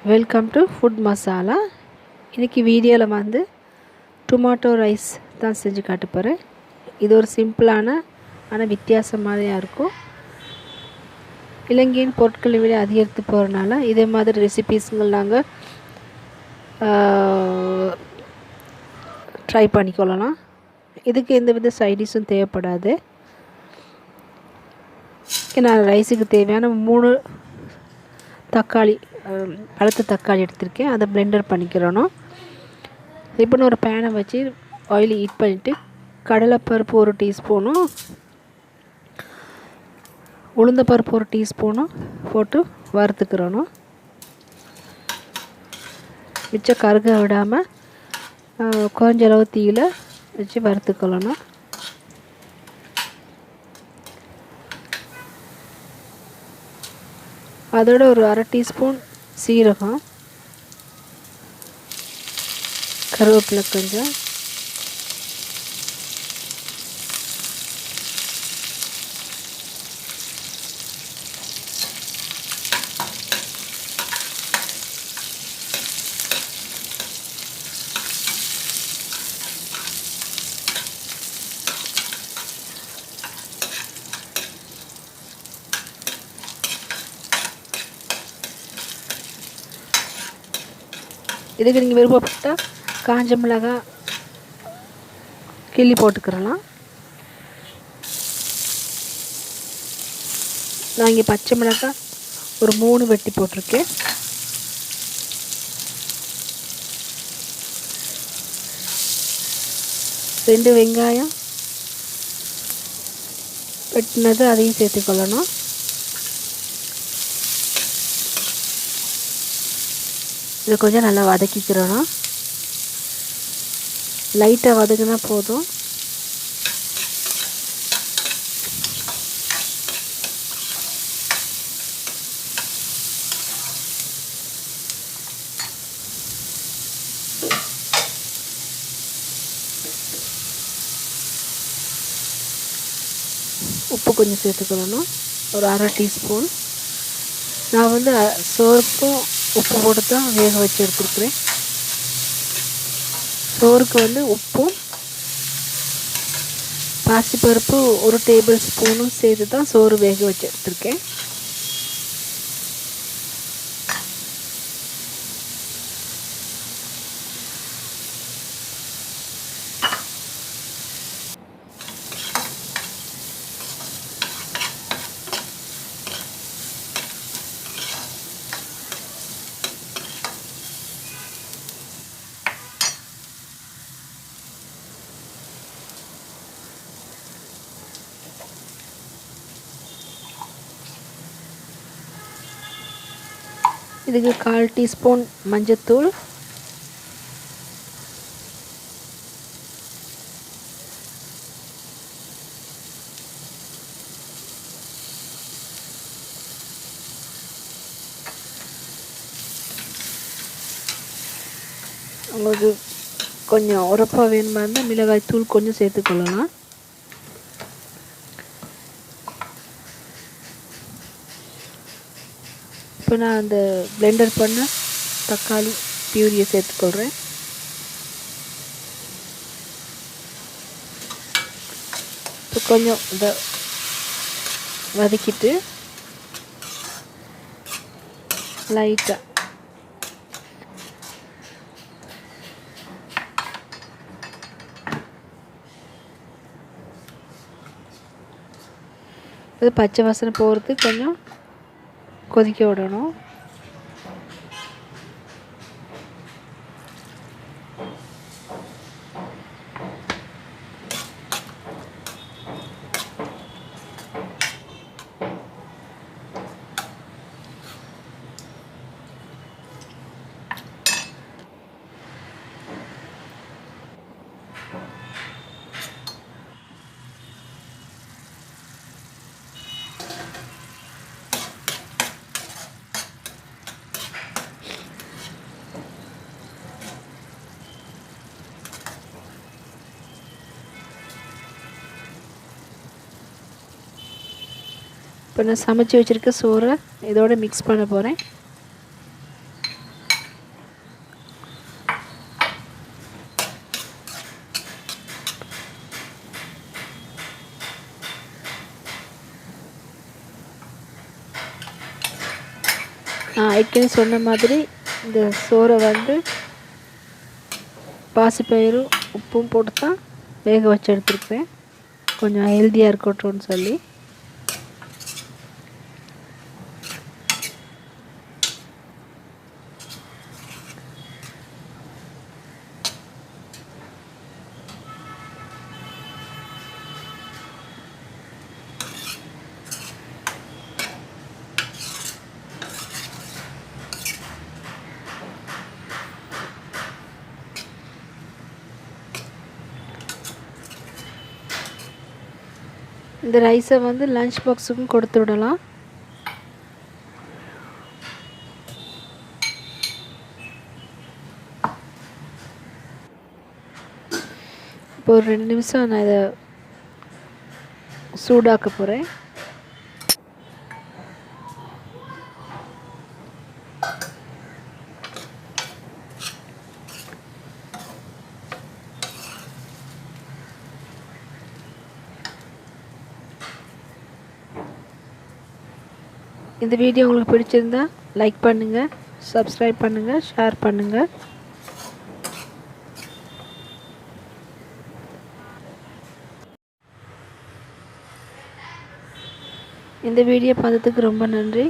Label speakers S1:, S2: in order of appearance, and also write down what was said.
S1: Welcome to food masala. இன்றைக்கி வீடியோவில் வந்து டொமாட்டோ ரைஸ் தான் செஞ்சு காட்ட போகிறேன். இது ஒரு சிம்பிளான ஆனால் வித்தியாசமானதாக இருக்கும். இலங்கையின் பொருட்களை விட அதிகரித்து போகிறனால இதே மாதிரி ரெசிபீஸுங்கள் நாங்கள் ட்ரை பண்ணிக்கொள்ளலாம். இதுக்கு எந்தவித சைடிஷும் தேவைப்படாது. நான் ரைஸுக்கு தேவையான 3 தக்காளி, பழுத்த தக்காளி எடுத்திருக்கேன். அதை பிளெண்டர் பண்ணிக்கிறணும். இப்போ நான் ஒரு பேனை வச்சு ஆயில் ஹீட் பண்ணிவிட்டு கடலைப்பருப்பு 1 டீஸ்பூனும் உளுந்தப்பருப்பு 1 டீஸ்பூனும் போட்டு வறுத்துக்கிறணும். மிச்சம் கருக விடாமல் கொஞ்ச அளவு தீயில் வச்சு வறுத்துக்கொள்ளணும். அதோட ஒரு 1/2 டீஸ்பூன் சீரகம், கருவேப்பிலை கொஞ்சம், இதுக்கு நீங்கள் விருப்பப்பட்டால் காஞ்ச மிளகாய் கிள்ளி போட்டுக்கிறலாம். நான் இங்கே பச்சை மிளகாய் ஒரு 3 வெட்டி போட்டிருக்கேன். ரெண்டு வெங்காயம் வெட்டினது அதையும் சேர்த்துக்கொள்ளணும். இதை கொஞ்சம் நல்லா வதக்கிக்கிறணும். லைட்டாக வதக்கினா போதும். உப்பு கொஞ்சம் சேர்த்துக்கொள்ளணும், ஒரு 1/2 டீஸ்பூன். நான் வந்து சோறுக்கும் உப்பு போட்டு தான் வேக வச்சு எடுத்துருக்குறேன். சோறுக்கு வந்து உப்பும் பாசிப்பருப்பு 1 டேபிள் ஸ்பூனும் சேர்த்து தான் சோறு வேக வச்சு எடுத்துருக்கேன். இதுக்கு 1/4 டீஸ்பூன் மஞ்சத்தூள், உங்களுக்கு கொஞ்சம் உரப்பாக வேணுமா இருந்தால் மிளகாய் தூள் கொஞ்சம் சேர்த்துக்கொள்ளலாம். இப்போ நான் அந்த பிளெண்டர் பண்ண தக்காளி பியூரியை சேர்த்துக்கொள்கிறேன். இப்போ கொஞ்சம் இதை வதக்கிட்டு லைட்டாக இது பச்சை வாசனை போகிறதுக்கு கொஞ்சம் கொதிக்க விடணும். இப்போ நான் சமைச்சு வச்சுருக்க சோறை இதோட மிக்ஸ் பண்ண போகிறேன். ஏற்கனவே சொன்ன மாதிரி இந்த சோறை வந்து பாசிப்பயிரும் உப்பும் போட்டு தான் வேக வச்சு எடுத்துருக்கேன், கொஞ்சம் ஹெல்த்தியாக இருக்கட்டும்னு சொல்லி. இந்த ரைஸை வந்து லஞ்ச் பாக்ஸுக்கும் கொடுத்து விடலாம். இப்போ ஒரு 2 நிமிஷம் நான் இதை சூடாக்க போகிறேன். இந்த வீடியோ உங்களுக்கு பிடிச்சிருந்தா லைக் பண்ணுங்கள், சப்ஸ்கிரைப் பண்ணுங்கள், ஷேர் பண்ணுங்கள். இந்த வீடியோ பார்த்ததுக்கு ரொம்ப நன்றி.